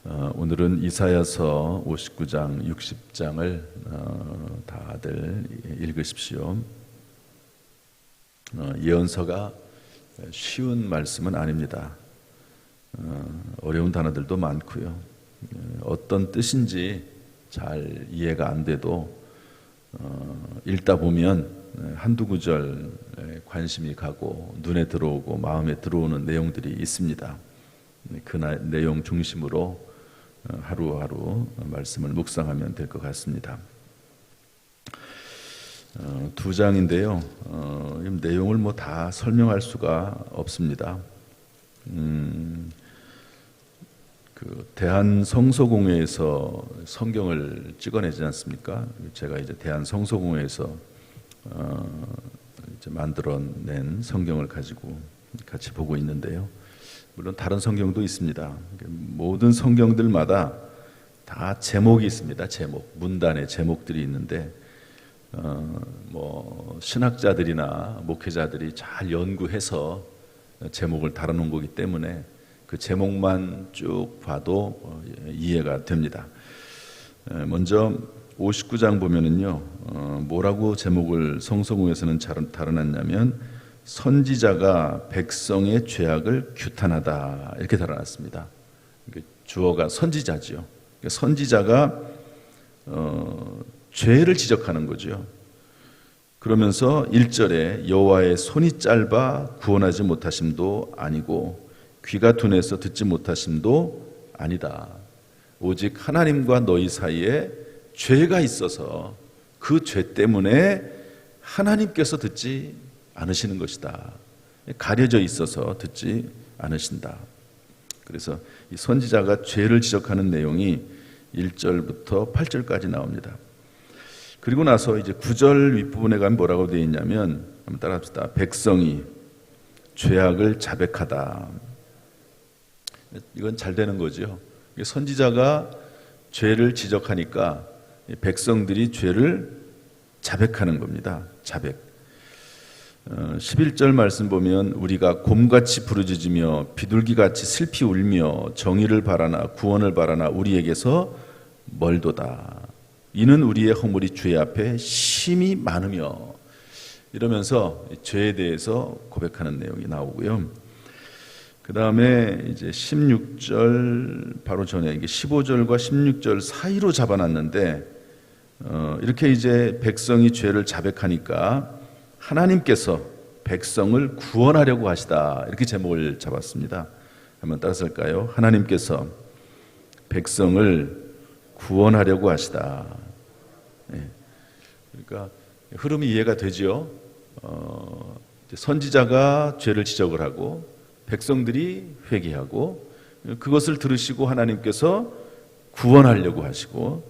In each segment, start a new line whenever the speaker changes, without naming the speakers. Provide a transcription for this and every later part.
오늘은 이사야서 59장, 60장을 다들 읽으십시오. 예언서가 쉬운 말씀은 아닙니다. 어려운 단어들도 많고요. 어떤 뜻인지 잘 이해가 안 돼도 읽다 보면 한두 구절 관심이 가고 눈에 들어오고 마음에 들어오는 내용들이 있습니다. 그 내용 중심으로 하루하루 말씀을 묵상하면 될 것 같습니다. 두 장인데요. 내용을 다 설명할 수가 없습니다. 그 대한성서공회에서 성경을 찍어내지 않습니까? 제가 이제 대한성서공회에서 이제 만들어낸 성경을 가지고 같이 보고 있는데요. 물론 다른 성경도 있습니다. 모든 성경들마다 다 제목이 있습니다. 제목, 문단의 제목들이 있는데 신학자들이나 목회자들이 잘 연구해서 제목을 달아놓은 거기 때문에 그 제목만 쭉 봐도 이해가 됩니다. 먼저 59장 보면은요, 뭐라고 제목을 성서공회에서는 달아놨냐면 선지자가 백성의 죄악을 규탄하다 이렇게 달아놨습니다. 주어가 선지자지요. 선지자가 죄를 지적하는 거죠. 그러면서 1절에 여호와의 손이 짧아 구원하지 못하심도 아니고 귀가 둔해서 듣지 못하심도 아니다. 오직 하나님과 너희 사이에 죄가 있어서 그 죄 때문에 하나님께서 듣지 않으시는 것이다. 가려져 있어서 듣지 않으신다. 그래서 이 선지자가 죄를 지적하는 내용이 1절부터 8절까지 나옵니다. 그리고 나서 이제 9절 윗부분에 가면 뭐라고 되어 있냐면 한번 따라합시다. 백성이 죄악을 자백하다. 이건 잘 되는 거죠. 선지자가 죄를 지적하니까 백성들이 죄를 자백하는 겁니다. 자백. 11절 말씀 보면 우리가 곰같이 부르짖으며 비둘기같이 슬피 울며 정의를 바라나 구원을 바라나 우리에게서 멀도다. 이는 우리의 허물이 주의 앞에 심히 많으며 이러면서 죄에 대해서 고백하는 내용이 나오고요. 그 다음에 이제 16절 바로 전에 이게 15절과 16절 사이로 잡아놨는데 이렇게 이제 백성이 죄를 자백하니까 하나님께서 백성을 구원하려고 하시다 이렇게 제목을 잡았습니다. 한번 따라서 할까요? 하나님께서 백성을 구원하려고 하시다. 그러니까 흐름이 이해가 되죠. 선지자가 죄를 지적을 하고 백성들이 회개하고 그것을 들으시고 하나님께서 구원하려고 하시고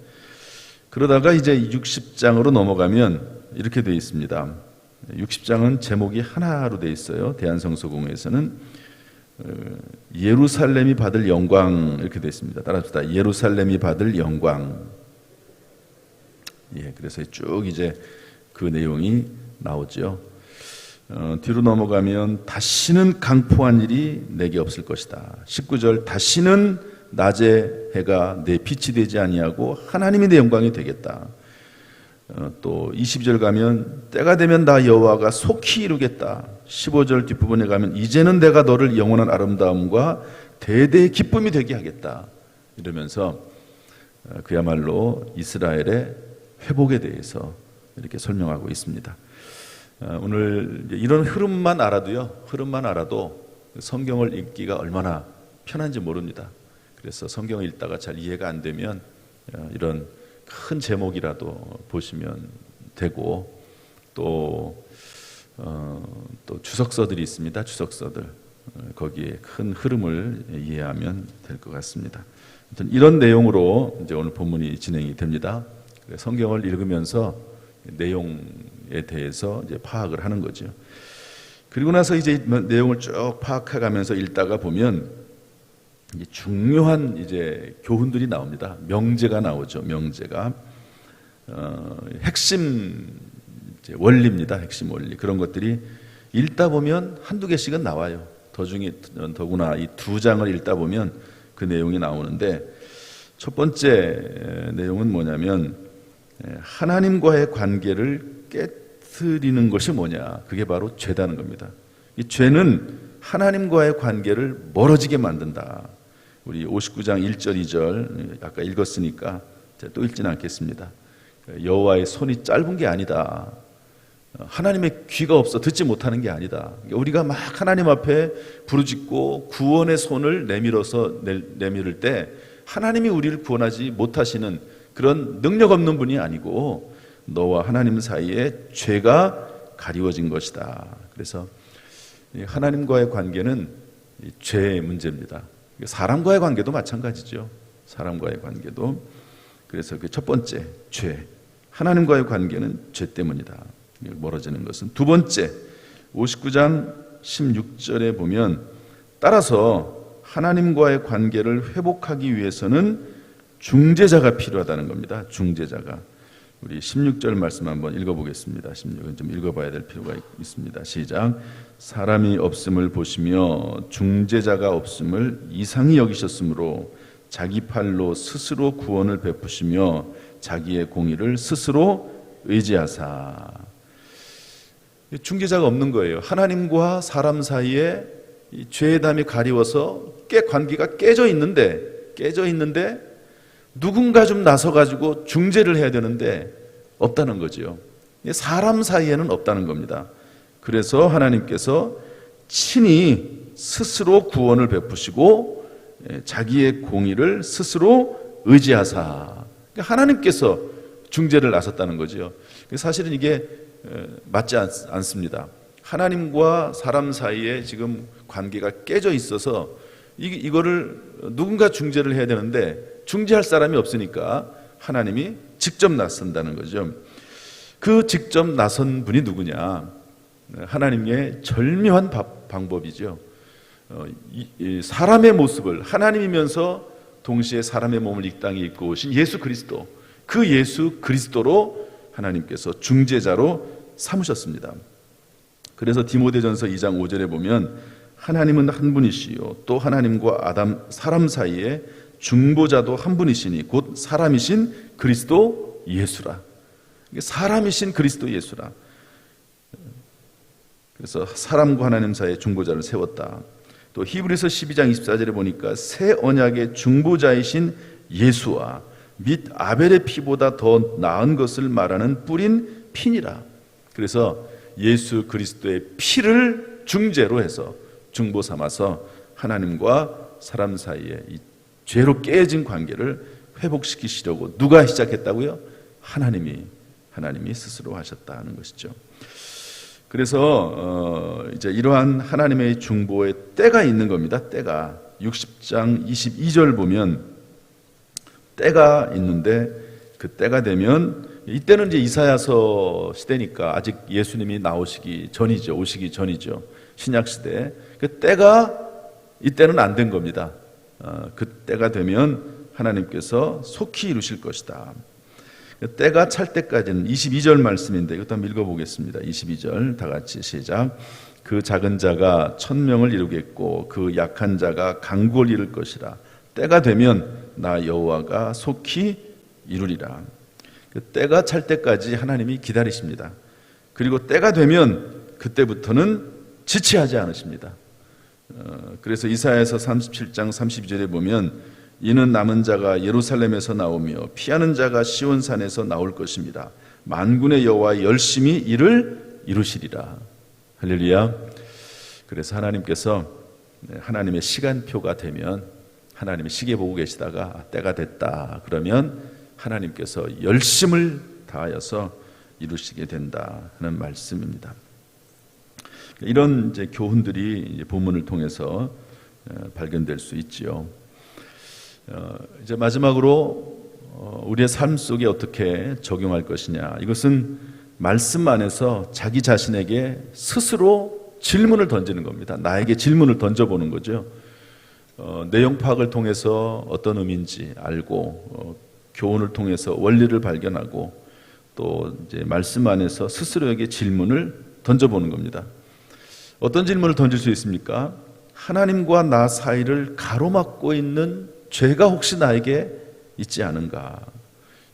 그러다가 이제 60장으로 넘어가면 이렇게 되어 있습니다. 60장은 제목이 하나로 되어 있어요. 대한성서공회에서는 예루살렘이 받을 영광 이렇게 되어 있습니다. 따라합시다. 예루살렘이 받을 영광. 그래서 쭉 이제 그 내용이 나오죠. 뒤로 넘어가면 다시는 강포한 일이 내게 없을 것이다. 19절 다시는 낮에 해가 내 빛이 되지 아니하고 하나님이 내 영광이 되겠다. 또 22절 가면 때가 되면 나 여호와가 속히 이루겠다. 15절 뒷부분에 가면 이제는 내가 너를 영원한 아름다움과 대대의 기쁨이 되게 하겠다. 이러면서 그야말로 이스라엘의 회복에 대해서 이렇게 설명하고 있습니다. 오늘 이런 흐름만 알아도 성경을 읽기가 얼마나 편한지 모릅니다. 그래서 성경을 읽다가 잘 이해가 안 되면 이런 큰 제목이라도 보시면 되고 또 주석서들이 있습니다. 주석서들 거기에 큰 흐름을 이해하면 될 것 같습니다. 아무튼 이런 내용으로 이제 오늘 본문이 진행이 됩니다. 성경을 읽으면서 내용에 대해서 이제 파악을 하는 거죠. 그리고 나서 이제 내용을 쭉 파악해가면서 읽다가 보면 이제 중요한 이제 교훈들이 나옵니다. 명제가 나오죠. 명제가 핵심 이제 원리입니다. 핵심 원리 그런 것들이 읽다 보면 한두 개씩은 나와요. 더구나 이 두 장을 읽다 보면 그 내용이 나오는데 첫 번째 내용은 뭐냐면 하나님과의 관계를 깨트리는 것이 뭐냐? 그게 바로 죄다는 겁니다. 이 죄는 하나님과의 관계를 멀어지게 만든다. 우리 59장 1절 2절 아까 읽었으니까 또 읽지는 않겠습니다. 여호와의 손이 짧은 게 아니다. 하나님의 귀가 없어 듣지 못하는 게 아니다. 우리가 막 하나님 앞에 부르짖고 구원의 손을 내밀을 때 하나님이 우리를 구원하지 못하시는 그런 능력 없는 분이 아니고 너와 하나님 사이에 죄가 가리워진 것이다. 그래서 하나님과의 관계는 죄의 문제입니다. 사람과의 관계도 마찬가지죠. 사람과의 관계도. 그래서 그 첫 번째 죄, 하나님과의 관계는 죄 때문이다. 멀어지는 것은. 두 번째 59장 16절에 보면 따라서 하나님과의 관계를 회복하기 위해서는 중재자가 필요하다는 겁니다. 중재자가. 우리 16절 말씀 한번 읽어보겠습니다. 16은 좀 읽어봐야 될 필요가 있습니다. 시작. 사람이 없음을 보시며 중재자가 없음을 이상히 여기셨으므로 자기 팔로 스스로 구원을 베푸시며 자기의 공의를 스스로 의지하사. 중재자가 없는 거예요. 하나님과 사람 사이에 죄의 담이 가리워서 관계가 깨져 있는데 누군가 좀 나서가지고 중재를 해야 되는데 없다는 거죠. 사람 사이에는 없다는 겁니다. 그래서 하나님께서 친히 스스로 구원을 베푸시고 자기의 공의를 스스로 의지하사. 하나님께서 중재를 나섰다는 거죠. 사실은 이게 맞지 않습니다. 하나님과 사람 사이에 지금 관계가 깨져 있어서 이거를 누군가 중재를 해야 되는데 중재할 사람이 없으니까 하나님이 직접 나선다는 거죠. 그 직접 나선 분이 누구냐? 하나님의 절묘한 방법이죠. 사람의 모습을 하나님이면서 동시에 사람의 몸을 이 땅에 입고 오신 예수 그리스도, 그 예수 그리스도로 하나님께서 중재자로 삼으셨습니다. 그래서 디모데전서 2장 5절에 보면 하나님은 한 분이시요 또 하나님과 사람 사이에 중보자도 한 분이시니 곧 사람이신 그리스도 예수라. 사람이신 그리스도 예수라. 그래서 사람과 하나님 사이에 중보자를 세웠다. 또 히브리서 12장 24절에 보니까 새 언약의 중보자이신 예수와 및 아벨의 피보다 더 나은 것을 말하는 뿌린 피니라. 그래서 예수 그리스도의 피를 중재로 해서 중보 삼아서 하나님과 사람 사이에 이 죄로 깨진 관계를 회복시키시려고 누가 시작했다고요? 하나님이 스스로 하셨다는 것이죠. 그래서 이제 이러한 하나님의 중보의 때가 있는 겁니다. 때가 60장 22절 보면 때가 있는데 그 때가 되면 이때는 이제 이사야서 시대니까 아직 예수님이 오시기 전이죠. 신약 시대. 그 때가 이때는 안 된 겁니다. 그 때가 되면 하나님께서 속히 이루실 것이다. 때가 찰 때까지는 22절 말씀인데 이것도 한번 읽어보겠습니다. 22절 다 같이 시작. 그 작은 자가 1000명을 이루겠고 그 약한 자가 강구를 이룰 것이라. 때가 되면 나 여호와가 속히 이루리라. 그 때가 찰 때까지 하나님이 기다리십니다. 그리고 때가 되면 그때부터는 지체하지 않으십니다. 그래서 이사야서 37장 32절에 보면 이는 남은 자가 예루살렘에서 나오며 피하는 자가 시온산에서 나올 것입니다. 만군의 여호와 열심히 이를 이루시리라. 할렐루야. 그래서 하나님께서 하나님의 시간표가 되면 하나님이 시계 보고 계시다가 때가 됐다 그러면 하나님께서 열심을 다하여서 이루시게 된다 하는 말씀입니다. 이런 이제 교훈들이 이제 본문을 통해서 발견될 수 있지요. 이제 마지막으로 우리의 삶 속에 어떻게 적용할 것이냐. 이것은 말씀 안에서 자기 자신에게 스스로 질문을 던지는 겁니다. 나에게 질문을 던져보는 거죠. 내용 파악을 통해서 어떤 의미인지 알고 교훈을 통해서 원리를 발견하고 또 이제 말씀 안에서 스스로에게 질문을 던져보는 겁니다. 어떤 질문을 던질 수 있습니까? 하나님과 나 사이를 가로막고 있는 죄가 혹시 나에게 있지 않은가.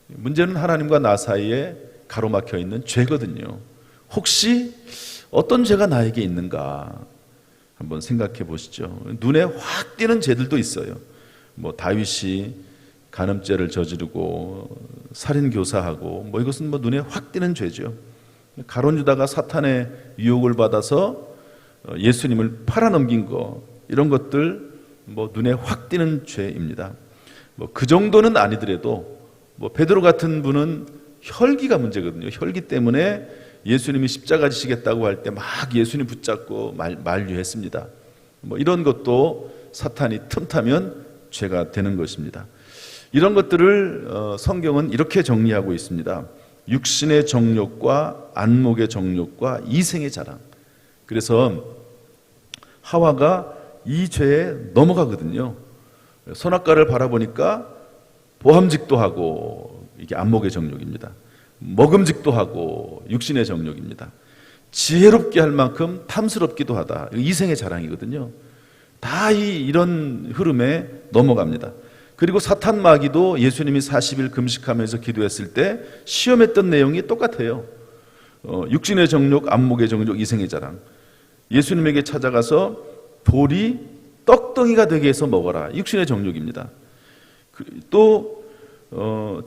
문제는 하나님과 나 사이에 가로막혀 있는 죄거든요. 혹시 어떤 죄가 나에게 있는가 한번 생각해 보시죠. 눈에 확 띄는 죄들도 있어요. 다윗이 간음죄를 저지르고 살인 교사하고 이것은 눈에 확 띄는 죄죠. 가룟 유다가 사탄의 유혹을 받아서 예수님을 팔아넘긴 거, 이런 것들 눈에 확 띄는 죄입니다. 그 정도는 아니더라도 베드로 같은 분은 혈기가 문제거든요. 혈기 때문에 예수님이 십자가 지시겠다고 할 때 막 예수님 붙잡고 만류했습니다. 이런 것도 사탄이 틈타면 죄가 되는 것입니다. 이런 것들을 성경은 이렇게 정리하고 있습니다. 육신의 정욕과 안목의 정욕과 이생의 자랑. 그래서 하와가 이 죄에 넘어가거든요. 선악과를 바라보니까 보함직도 하고, 이게 안목의 정욕입니다. 먹음직도 하고 육신의 정욕입니다. 지혜롭게 할 만큼 탐스럽기도 하다. 이생의 자랑이거든요. 다 이런 흐름에 넘어갑니다. 그리고 사탄 마귀도 예수님이 40일 금식하면서 기도했을 때 시험했던 내용이 똑같아요. 육신의 정욕, 안목의 정욕, 이생의 자랑. 예수님에게 찾아가서 돌이 떡덩이가 되게 해서 먹어라. 육신의 정욕입니다. 또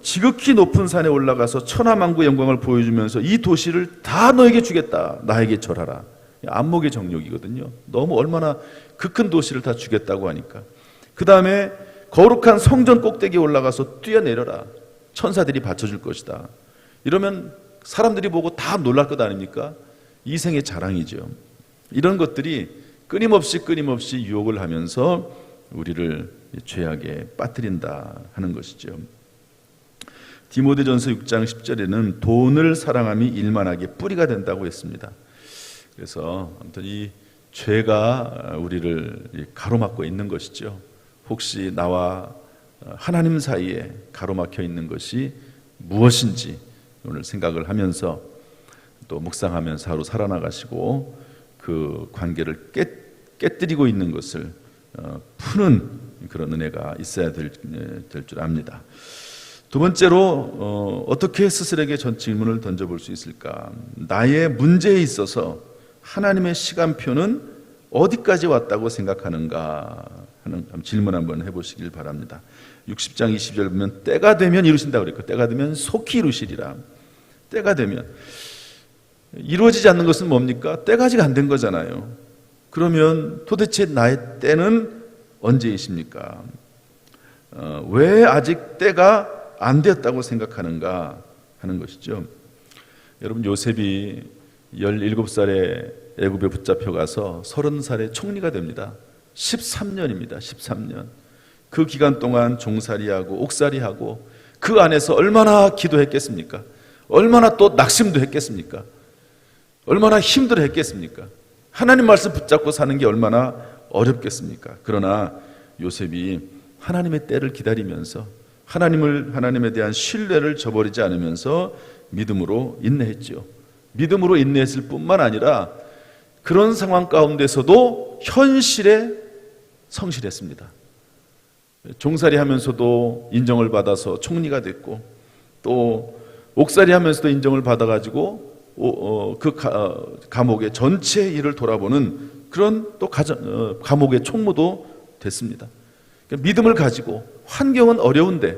지극히 높은 산에 올라가서 천하만국의 영광을 보여주면서 이 도시를 다 너에게 주겠다. 나에게 절하라. 안목의 정욕이거든요. 너무 얼마나 그 큰 도시를 다 주겠다고 하니까. 그 다음에 거룩한 성전 꼭대기에 올라가서 뛰어내려라. 천사들이 받쳐줄 것이다. 이러면 사람들이 보고 다 놀랄 것 아닙니까? 이생의 자랑이죠. 이런 것들이 끊임없이 유혹을 하면서 우리를 죄악에 빠뜨린다 하는 것이죠. 디모데전서 6장 10절에는 돈을 사랑함이 일만하게 뿌리가 된다고 했습니다. 그래서 아무튼 이 죄가 우리를 가로막고 있는 것이죠. 혹시 나와 하나님 사이에 가로막혀 있는 것이 무엇인지 오늘 생각을 하면서 또 묵상하면서 하루 살아나가시고 그 관계를 깨뜨리고 있는 것을 푸는 그런 은혜가 있어야 될 줄 압니다. 두 번째로 어떻게 스스로에게 전 질문을 던져볼 수 있을까? 나의 문제에 있어서 하나님의 시간표는 어디까지 왔다고 생각하는가 하는 질문 한번 해보시길 바랍니다. 60장 20절 보면 때가 되면 이루신다고 그랬고, 때가 되면 속히 이루시리라. 때가 되면 이루어지지 않는 것은 뭡니까? 때가 아직 안 된 거잖아요. 그러면 도대체 나의 때는 언제이십니까? 왜 아직 때가 안 되었다고 생각하는가 하는 것이죠. 여러분, 요셉이 17살에 애굽에 붙잡혀가서 30살에 총리가 됩니다. 13년입니다. 13년. 그 기간 동안 종살이하고 옥살이하고 그 안에서 얼마나 기도했겠습니까? 얼마나 또 낙심도 했겠습니까? 얼마나 힘들어 했겠습니까? 하나님 말씀 붙잡고 사는 게 얼마나 어렵겠습니까? 그러나 요셉이 하나님의 때를 기다리면서 하나님에 대한 신뢰를 저버리지 않으면서 믿음으로 인내했죠. 믿음으로 인내했을 뿐만 아니라 그런 상황 가운데서도 현실에 성실했습니다. 종살이 하면서도 인정을 받아서 총리가 됐고, 또 옥살이 하면서도 인정을 받아가지고 그 감옥의 전체 일을 돌아보는 그런 또 감옥의 총무도 됐습니다. 그러니까 믿음을 가지고 환경은 어려운데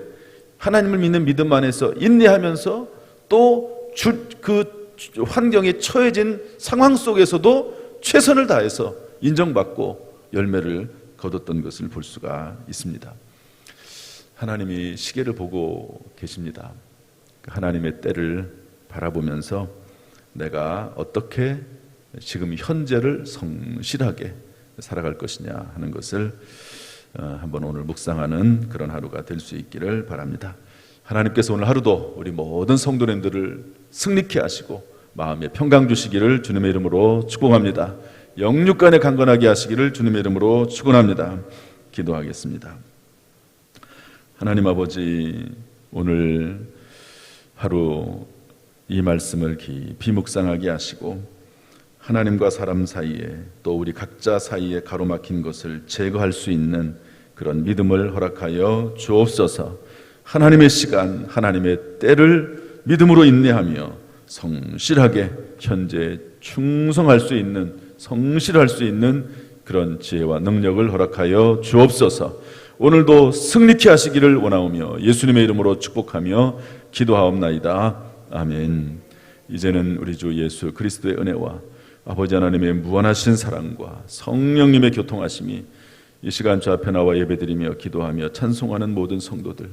하나님을 믿는 믿음 안에서 인내하면서 또 그 환경에 처해진 상황 속에서도 최선을 다해서 인정받고 열매를 거뒀던 것을 볼 수가 있습니다. 하나님이 시계를 보고 계십니다. 하나님의 때를 바라보면서 내가 어떻게 지금 현재를 성실하게 살아갈 것이냐 하는 것을 한번 오늘 묵상하는 그런 하루가 될 수 있기를 바랍니다. 하나님께서 오늘 하루도 우리 모든 성도님들을 승리케 하시고 마음에 평강 주시기를 주님의 이름으로 축복합니다. 영육간에 강건하게 하시기를 주님의 이름으로 축원합니다. 기도하겠습니다. 하나님 아버지, 오늘 하루 이 말씀을 깊이 묵상하게 하시고 하나님과 사람 사이에 또 우리 각자 사이에 가로막힌 것을 제거할 수 있는 그런 믿음을 허락하여 주옵소서. 하나님의 시간, 하나님의 때를 믿음으로 인내하며 성실하게 현재 충성할 수 있는, 성실할 수 있는 그런 지혜와 능력을 허락하여 주옵소서. 오늘도 승리케 하시기를 원하오며 예수님의 이름으로 축복하며 기도하옵나이다. 아멘. 이제는 우리 주 예수 그리스도의 은혜와 아버지 하나님의 무한하신 사랑과 성령님의 교통하심이 이 시간 주 앞에 나와 예배드리며 기도하며 찬송하는 모든 성도들,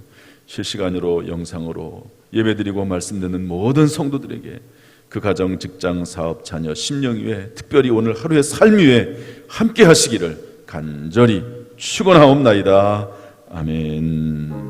실시간으로 영상으로 예배드리고 말씀 듣는 모든 성도들에게 그 가정, 직장, 사업, 자녀, 심령 위에, 특별히 오늘 하루의 삶 위에 함께 하시기를 간절히 축원하옵나이다. 아멘.